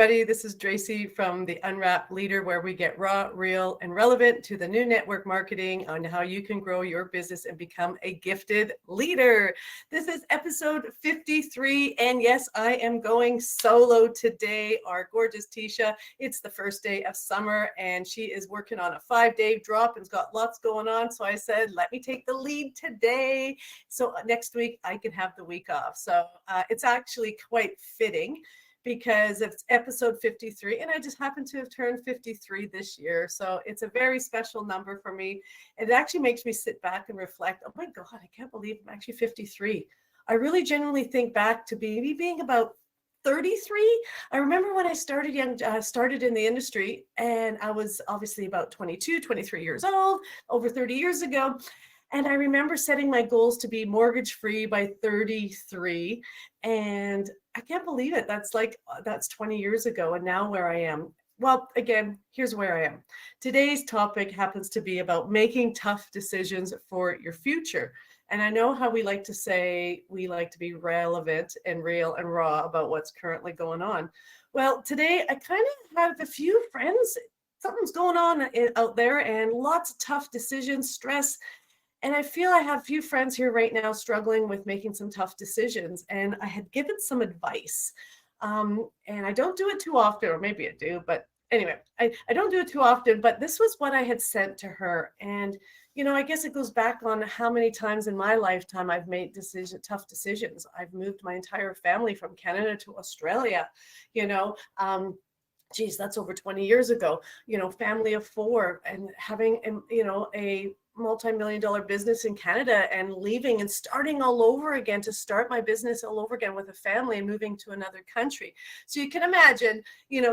everybody. This is Dracy from the Unwrapped Leader, where we get raw, real, and relevant to the new network marketing on how you can grow your business and become a gifted leader. This is episode 53. And yes, I am going solo today. Our gorgeous Teisha, it's the first day of summer and she is working on a 5-day drop and's got lots going on. So I said, let me take the lead today. So next week I can have the week off. So it's actually quite fitting, because it's episode 53 and I just happen to have turned 53 this year. So it's a very special number for me. It actually makes me sit back and reflect, oh my God, I can't believe I'm actually 53. I really genuinely think back to maybe being about 33. I remember when I started started in the industry, and I was obviously about 22, 23 years old, over 30 years ago. And I remember setting my goals to be mortgage free by 33. And I can't believe it. That's 20 years ago. And now where I am. Well, again, here's where I am. Today's topic happens to be about making tough decisions for your future. And I know how we like to say we like to be relevant and real and raw about what's currently going on. Well, today I kind of have a few friends. Something's going on out there and lots of tough decisions, stress. And I feel I have a few friends here right now struggling with making some tough decisions. And I had given some advice. And I don't do it too often, or maybe I do. But anyway, I don't do it too often. But this was what I had sent to her. And, I guess it goes back on how many times in my lifetime I've made tough decisions. I've moved my entire family from Canada to Australia, geez, that's over 20 years ago, family of 4 and having, a multi-million-dollar business in Canada and leaving and starting all over again to start my business all over again with a family and moving to another country. So you can imagine,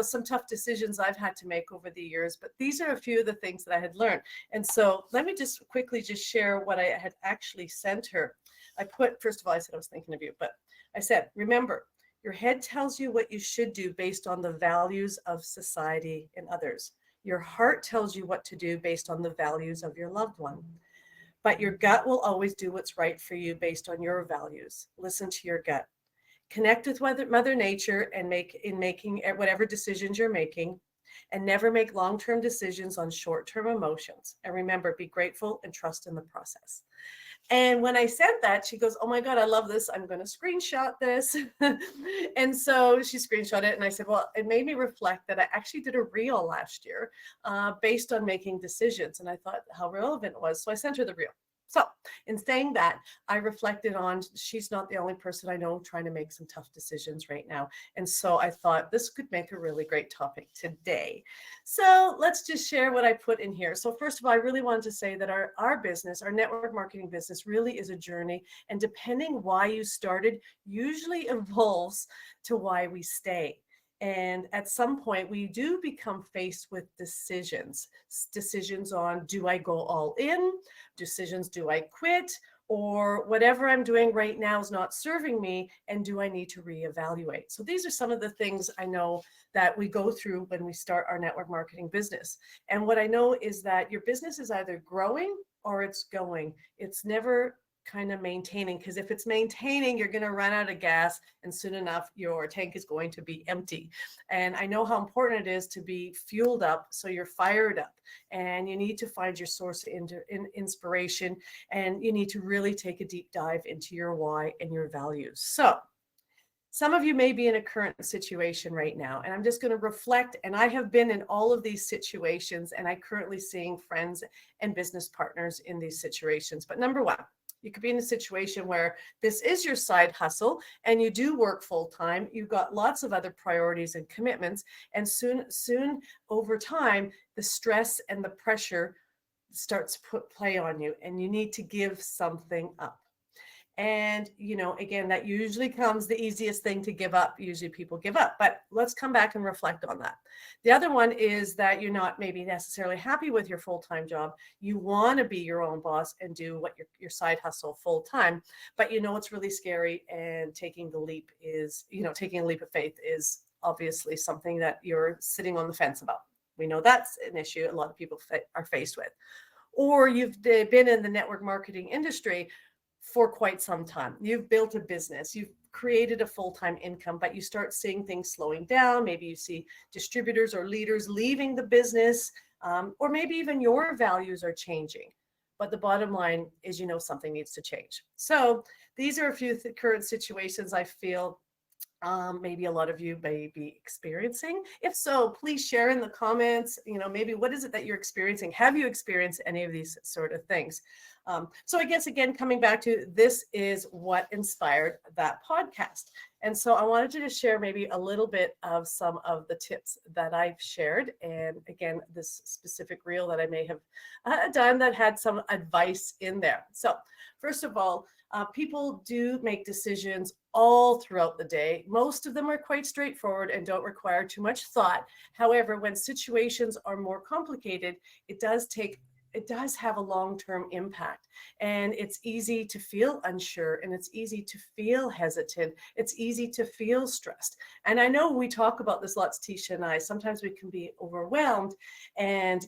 some tough decisions I've had to make over the years, but these are a few of the things that I had learned. And so let me just quickly share what I had actually sent her. First of all, I said I was thinking of you, but I said, remember, your head tells you what you should do based on the values of society and others. Your heart tells you what to do based on the values of your loved one. But your gut will always do what's right for you based on your values. Listen to your gut. Connect with Mother Nature and making whatever decisions you're making, and never make long-term decisions on short-term emotions. And remember, be grateful and trust in the process. And when I said that, she goes, oh my God, I love this. I'm going to screenshot this. And so she screenshot it. And I said, well, it made me reflect that I actually did a reel last year based on making decisions. And I thought how relevant it was. So I sent her the reel. So in saying that, I reflected on, she's not the only person I know trying to make some tough decisions right now. And so I thought this could make a really great topic today. So let's just share what I put in here. So first of all, I really wanted to say that our business, our network marketing business, really is a journey. And depending why you started, usually evolves to why we stay. And at some point, we do become faced with decisions on, do I go all in? Decisions, do I quit? Or whatever I'm doing right now is not serving me, and do I need to reevaluate? So these are some of the things I know that we go through when we start our network marketing business. And what I know is that your business is either growing or it's going. It's never kind of maintaining, because if it's maintaining, you're going to run out of gas, and soon enough your tank is going to be empty. And I know how important it is to be fueled up, so you're fired up, and you need to find your source in inspiration, and you need to really take a deep dive into your why and your values. So some of you may be in a current situation right now, and I'm just going to reflect. And I have been in all of these situations, and I'm currently seeing friends and business partners in these situations. But number one, you could be in a situation where this is your side hustle and you do work full time. You've got lots of other priorities and commitments. And soon over time, the stress and the pressure starts to play on you, and you need to give something up. And, again, that usually comes the easiest thing to give up. Usually people give up, but let's come back and reflect on that. The other one is that you're not maybe necessarily happy with your full-time job. You want to be your own boss and do what your side hustle full-time, but it's really scary. And taking a leap of faith is obviously something that you're sitting on the fence about. We know that's an issue a lot of people are faced with. Or you've been in the network marketing industry for quite some time. You've built a business. You've created a full-time income, but you start seeing things slowing down. Maybe you see distributors or leaders leaving the business, or maybe even your values are changing. But the bottom line is, something needs to change. So these are a few current situations I feel maybe a lot of you may be experiencing. If so, please share in the comments, maybe what is it that you're experiencing? Have you experienced any of these sort of things? So I guess, again, coming back to this is what inspired that podcast. And so I wanted to just share maybe a little bit of some of the tips that I've shared. And again, this specific reel that I may have done that had some advice in there. So first of all, people do make decisions all throughout the day. Most of them are quite straightforward and don't require too much thought. However, when situations are more complicated, it does have a long-term impact, and it's easy to feel unsure, and it's easy to feel hesitant. It's easy to feel stressed. And I know we talk about this lots, Teisha and I. Sometimes we can be overwhelmed and,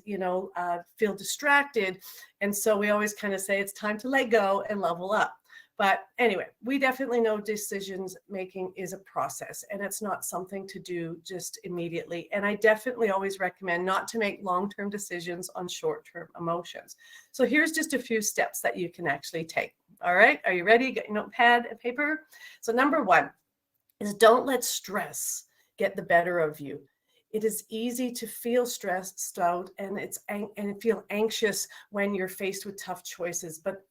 feel distracted. And so we always kind of say it's time to let go and level up. But anyway, we definitely know decisions making is a process, and it's not something to do just immediately. And I definitely always recommend not to make long-term decisions on short-term emotions. So here's just a few steps that you can actually take. All right, are you ready? Get your notepad and paper. So number one is don't let stress get the better of you. It is easy to feel stressed out and feel anxious when you're faced with tough choices, but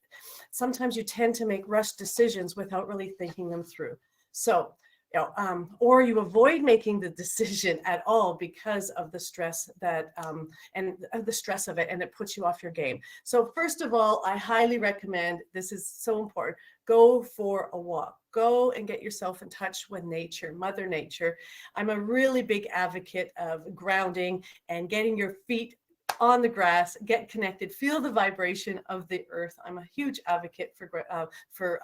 sometimes you tend to make rushed decisions without really thinking them through. So, or you avoid making the decision at all because of the stress and the stress of it, and it puts you off your game. So first of all, I highly recommend, this is so important, go for a walk. Go and get yourself in touch with nature, Mother Nature. I'm a really big advocate of grounding and getting your feet on the grass, get connected, feel the vibration of the earth. I'm a huge advocate for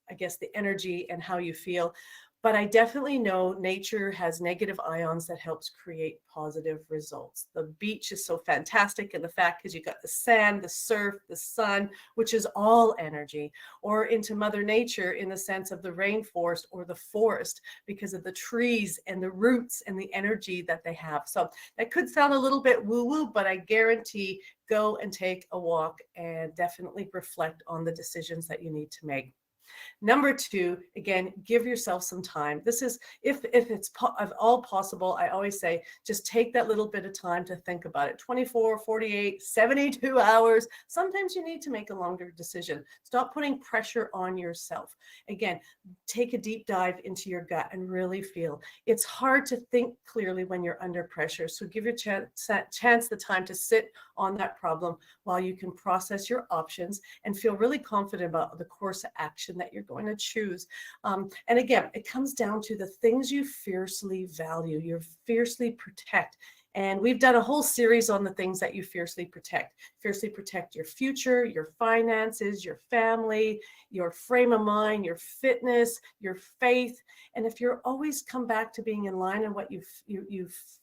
I guess, the energy and how you feel. But I definitely know nature has negative ions that helps create positive results. The beach is so fantastic, and the fact is you got the sand, the surf, the sun, which is all energy, or into Mother Nature in the sense of the rainforest or the forest because of the trees and the roots and the energy that they have. So that could sound a little bit woo-woo, but I guarantee go and take a walk and definitely reflect on the decisions that you need to make. Number two, again, give yourself some time. This is, if it's at all possible, I always say, just take that little bit of time to think about it. 24, 48, 72 hours. Sometimes you need to make a longer decision. Stop putting pressure on yourself. Again, take a deep dive into your gut and really feel. It's hard to think clearly when you're under pressure. So give your chance the time to sit on that problem while you can process your options and feel really confident about the course of action that you're going to choose. And again, it comes down to the things you fiercely value, you fiercely protect. And we've done a whole series on the things that you fiercely protect. Fiercely protect your future, your finances, your family, your frame of mind, your fitness, your faith. And if you're always come back to being in line on what you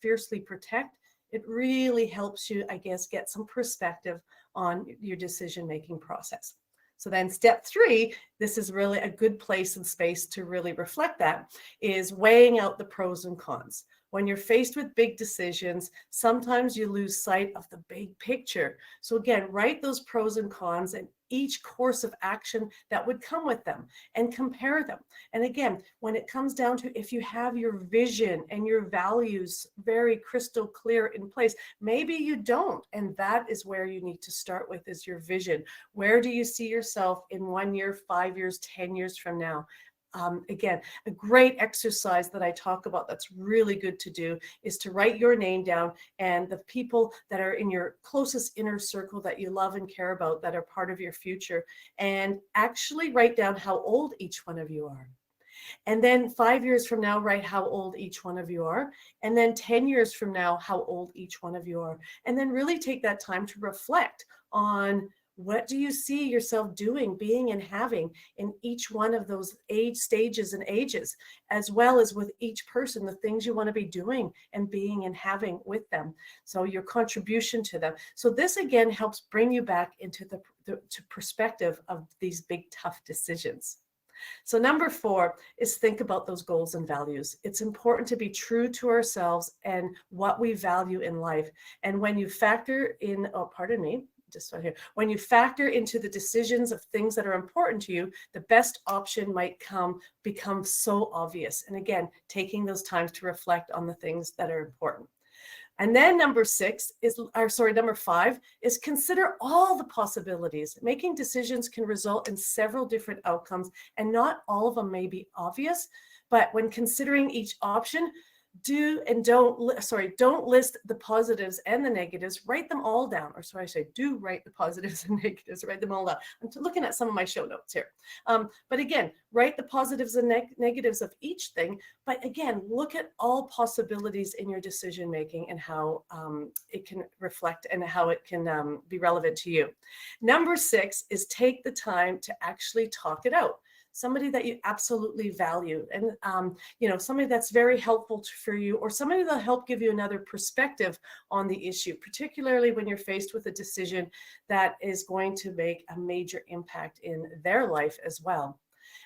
fiercely protect, it really helps you, I guess, get some perspective on your decision-making process. So then step three, this is really a good place and space to really reflect that, is weighing out the pros and cons. When you're faced with big decisions, sometimes you lose sight of the big picture. So again, write those pros and cons and each course of action that would come with them and compare them. And again, when it comes down to if you have your vision and your values very crystal clear in place, maybe you don't. And that is where you need to start with, is your vision. Where do you see yourself in 1 year, 5 years, 10 years from now? Again, a great exercise that I talk about that's really good to do is to write your name down and the people that are in your closest inner circle that you love and care about that are part of your future, and actually write down how old each one of you are. And then 5 years from now, write how old each one of you are. And then 10 years from now, how old each one of you are. And then really take that time to reflect on what do you see yourself doing, being, and having in each one of those age stages and ages, as well as with each person, the things you want to be doing and being and having with them. So your contribution to them. So this again helps bring you back into the perspective of these big, tough decisions. So number 4 is think about those goals and values. It's important to be true to ourselves and what we value in life. And when you factor in, when you factor into the decisions of things that are important to you, the best option might become so obvious. And again, taking those times to reflect on the things that are important. And then number 5 is consider all the possibilities. Making decisions can result in several different outcomes, and not all of them may be obvious, but when considering each option, don't list the positives and the negatives, write them all down. Do write the positives and negatives, write them all down. I'm looking at some of my show notes here. But again, write the positives and negatives of each thing. But again, look at all possibilities in your decision making and how it can reflect and how it can be relevant to you. Number 6 is take the time to actually talk it out. Somebody that you absolutely value, and somebody that's very helpful for you, or somebody that'll help give you another perspective on the issue, particularly when you're faced with a decision that is going to make a major impact in their life as well.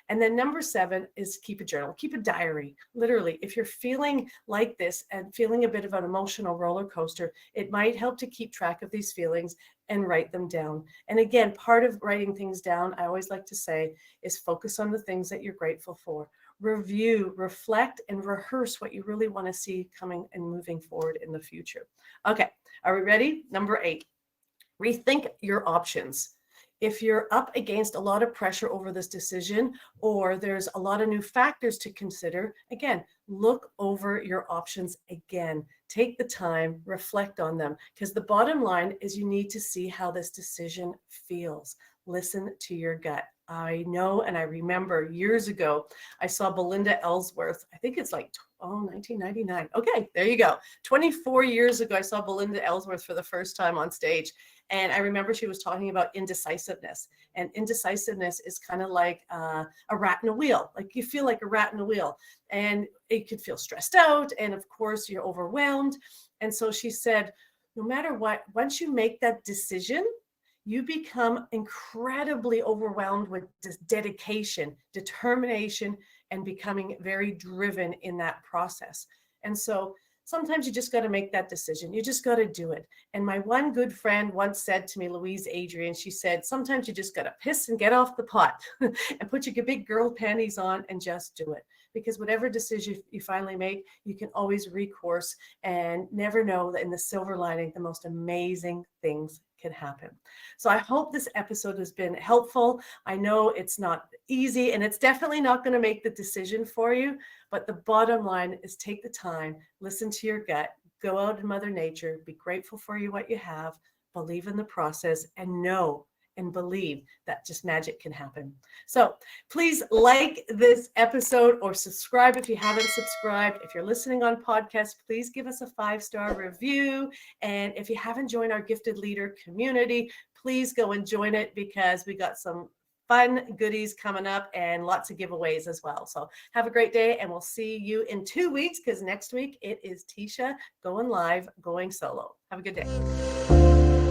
And then number 7 is keep a journal, keep a diary. Literally, if you're feeling like this and feeling a bit of an emotional roller coaster, it might help to keep track of these feelings and write them down. And again, part of writing things down, I always like to say, is focus on the things that you're grateful for. Review, reflect, and rehearse what you really want to see coming and moving forward in the future. Okay, are we ready? Number 8, rethink your options. If you're up against a lot of pressure over this decision, or there's a lot of new factors to consider, again, look over your options again. Take the time, reflect on them, because the bottom line is you need to see how this decision feels. Listen to your gut. I know, and I remember years ago, I saw Belinda Ellsworth. I think it's 1999. Okay, there you go. 24 years ago, I saw Belinda Ellsworth for the first time on stage. And I remember she was talking about indecisiveness. And indecisiveness is kind of like a rat in a wheel. Like you feel like a rat in a wheel. And it could feel stressed out. And of course, you're overwhelmed. And so she said, no matter what, once you make that decision, you become incredibly overwhelmed with dedication, determination, and becoming very driven in that process. And so sometimes you just got to make that decision. You just got to do it. And my one good friend once said to me, Louise Adrian, she said, sometimes you just got to piss and get off the pot and put your big girl panties on and just do it. Because whatever decision you finally make, you can always recourse and never know that in the silver lining, the most amazing things can happen. So I hope this episode has been helpful. I know it's not easy, and it's definitely not going to make the decision for you, but the bottom line is take the time, listen to your gut, go out in Mother Nature, be grateful for what you have, believe in the process, and know and believe that just magic can happen. So please like this episode or subscribe if you haven't subscribed. If you're listening on podcast, please give us a 5-star review. And if you haven't joined our Gifted Leader community, please go and join it, because we got some fun goodies coming up and lots of giveaways as well. So have a great day, and we'll see you in 2 weeks, because next week it is Teisha going live, going solo. Have a good day.